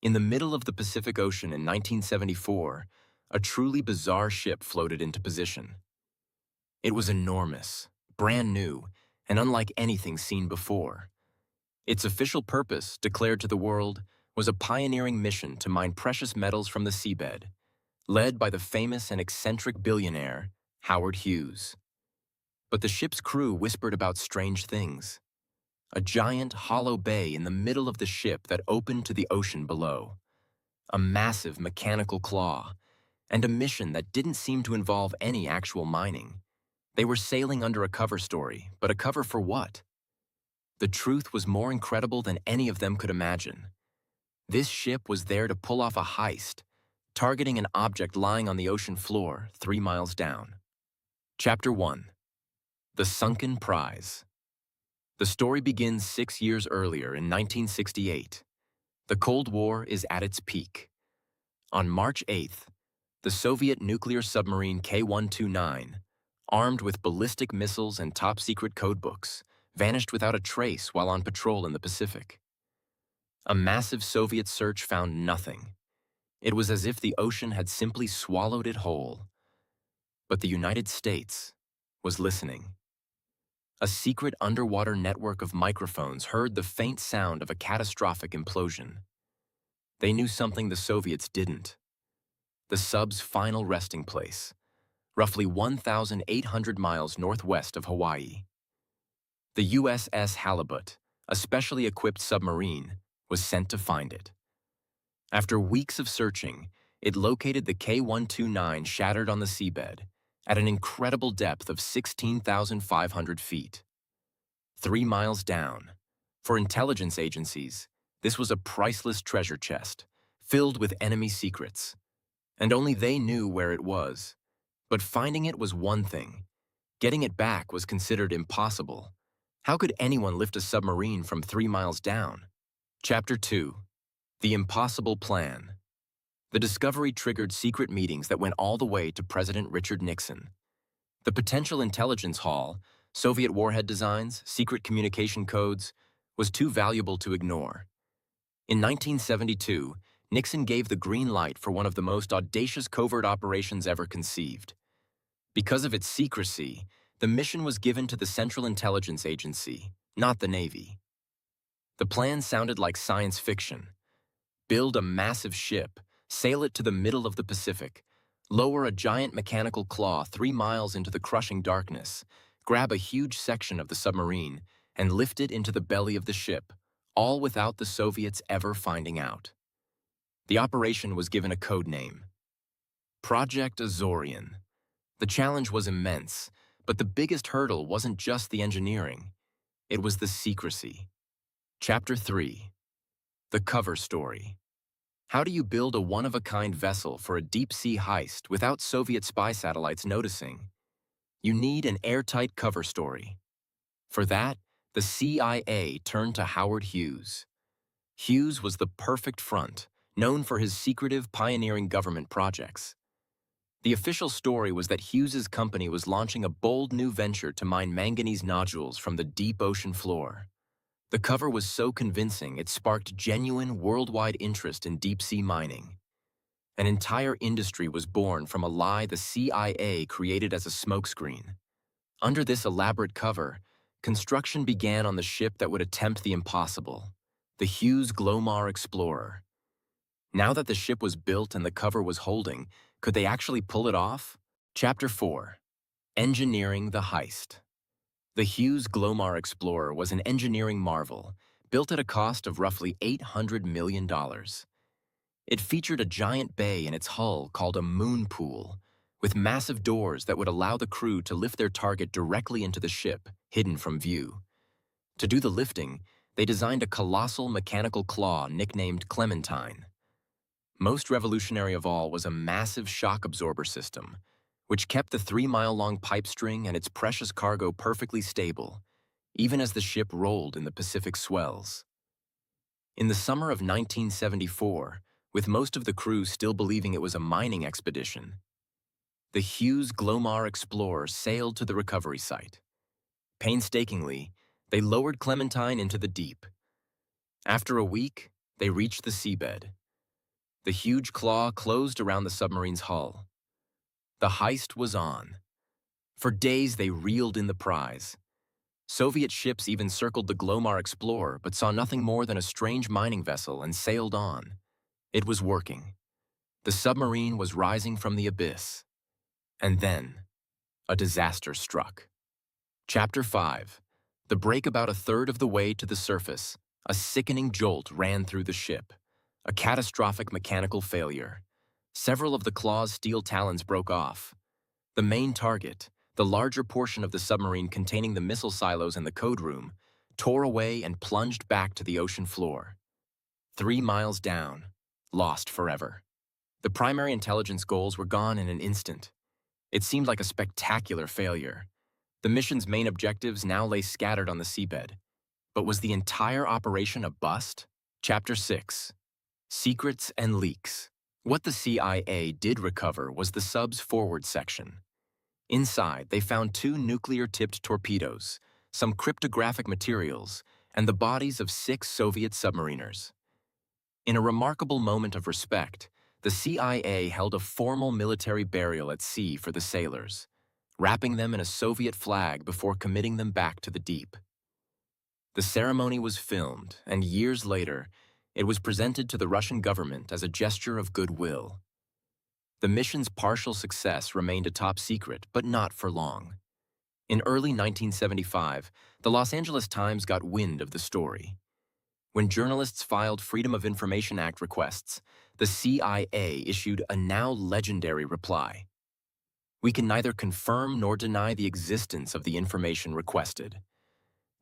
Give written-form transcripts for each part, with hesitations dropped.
In the middle of the Pacific Ocean in 1974, a truly bizarre ship floated into position. It was enormous, brand new, and unlike anything seen before. Its official purpose, declared to the world, was a pioneering mission to mine precious metals from the seabed, led by the famous and eccentric billionaire, Howard Hughes. But the ship's crew whispered about strange things. A giant, hollow bay in the middle of the ship that opened to the ocean below. A massive mechanical claw, and a mission that didn't seem to involve any actual mining. They were sailing under a cover story, but a cover for what? The truth was more incredible than any of them could imagine. This ship was there to pull off a heist, targeting an object lying on the ocean floor 3 miles down. Chapter 1. The Sunken Prize. The story begins 6 years earlier in 1968. The Cold War is at its peak. On March 8th, the Soviet nuclear submarine K-129, armed with ballistic missiles and top-secret codebooks, vanished without a trace while on patrol in the Pacific. A massive Soviet search found nothing. It was as if the ocean had simply swallowed it whole. But the United States was listening. A secret underwater network of microphones heard the faint sound of a catastrophic implosion. They knew something the Soviets didn't. The sub's final resting place, roughly 1,800 miles northwest of Hawaii. The USS Halibut, a specially equipped submarine, was sent to find it. After weeks of searching, it located the K-129 shattered on the seabed at an incredible depth of 16,500 feet. 3 miles down. For intelligence agencies, this was a priceless treasure chest, filled with enemy secrets. And only they knew where it was. But finding it was one thing. Getting it back was considered impossible. How could anyone lift a submarine from 3 miles down? Chapter 2. The Impossible Plan. The discovery triggered secret meetings that went all the way to President Richard Nixon. The potential intelligence haul, Soviet warhead designs, secret communication codes, was too valuable to ignore. In 1972, Nixon gave the green light for one of the most audacious covert operations ever conceived. Because of its secrecy, the mission was given to the Central Intelligence Agency, not the Navy. The plan sounded like science fiction. Build a massive ship, sail it to the middle of the Pacific, lower a giant mechanical claw 3 miles into the crushing darkness, grab a huge section of the submarine, and lift it into the belly of the ship, all without the Soviets ever finding out. The operation was given a code name: Project Azorian. The challenge was immense, but the biggest hurdle wasn't just the engineering. It was the secrecy. Chapter 3. The Cover Story. How do you build a one-of-a-kind vessel for a deep-sea heist without Soviet spy satellites noticing? You need an airtight cover story. For that, the CIA turned to Howard Hughes. Hughes was the perfect front, known for his secretive, pioneering government projects. The official story was that Hughes's company was launching a bold new venture to mine manganese nodules from the deep ocean floor. The cover was so convincing it sparked genuine worldwide interest in deep-sea mining. An entire industry was born from a lie the CIA created as a smokescreen. Under this elaborate cover, construction began on the ship that would attempt the impossible, the Hughes Glomar Explorer. Now that the ship was built and the cover was holding, could they actually pull it off? Chapter 4. Engineering the Heist. The Hughes Glomar Explorer was an engineering marvel, built at a cost of roughly $800 million. It featured a giant bay in its hull called a moon pool, with massive doors that would allow the crew to lift their target directly into the ship, hidden from view. To do the lifting, they designed a colossal mechanical claw nicknamed Clementine. Most revolutionary of all was a massive shock absorber system, which kept the 3-mile-long pipe string and its precious cargo perfectly stable, even as the ship rolled in the Pacific swells. In the summer of 1974, with most of the crew still believing it was a mining expedition, the Hughes Glomar Explorer sailed to the recovery site. Painstakingly, they lowered Clementine into the deep. After a week, they reached the seabed. The huge claw closed around the submarine's hull. The heist was on. For days they reeled in the prize. Soviet ships even circled the Glomar Explorer but saw nothing more than a strange mining vessel and sailed on. It was working. The submarine was rising from the abyss. And then, a disaster struck. Chapter 5. The break about a third of the way to the surface, a sickening jolt ran through the ship. A catastrophic mechanical failure. Several of the claw's steel talons broke off. The main target, the larger portion of the submarine containing the missile silos and the code room, tore away and plunged back to the ocean floor. 3 miles down, lost forever. The primary intelligence goals were gone in an instant. It seemed like a spectacular failure. The mission's main objectives now lay scattered on the seabed. But was the entire operation a bust? Chapter 6. Secrets and leaks. What the CIA did recover was the sub's forward section. Inside, they found 2 nuclear-tipped torpedoes, some cryptographic materials, and the bodies of 6 Soviet submariners. In a remarkable moment of respect, the CIA held a formal military burial at sea for the sailors, wrapping them in a Soviet flag before committing them back to the deep. The ceremony was filmed, and years later, it was presented to the Russian government as a gesture of goodwill. The mission's partial success remained a top secret, but not for long. In early 1975, the Los Angeles Times got wind of the story. When journalists filed Freedom of Information Act requests, the CIA issued a now legendary reply. We can neither confirm nor deny the existence of the information requested.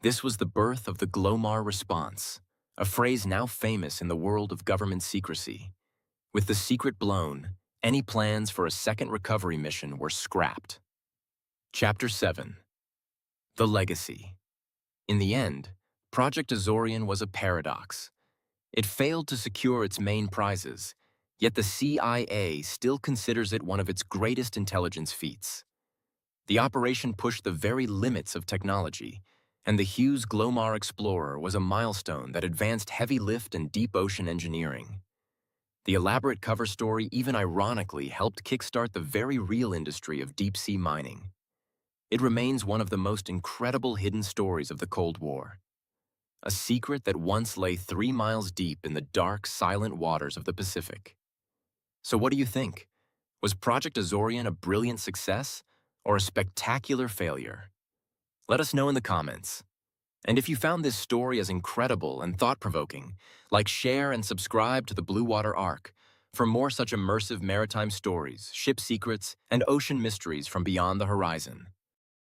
This was the birth of the Glomar response, a phrase now famous in the world of government secrecy. With the secret blown, any plans for a second recovery mission were scrapped. Chapter 7. The Legacy. In the end, Project Azorian was a paradox. It failed to secure its main prizes, yet the CIA still considers it one of its greatest intelligence feats. The operation pushed the very limits of technology, and the Hughes Glomar Explorer was a milestone that advanced heavy lift and deep ocean engineering. The elaborate cover story even ironically helped kickstart the very real industry of deep-sea mining. It remains one of the most incredible hidden stories of the Cold War. A secret that once lay 3 miles deep in the dark, silent waters of the Pacific. So what do you think? Was Project Azorian a brilliant success or a spectacular failure? Let us know in the comments. And if you found this story as incredible and thought-provoking, share and subscribe to the Bluewater Arc for more such immersive maritime stories, ship secrets, and ocean mysteries from beyond the horizon.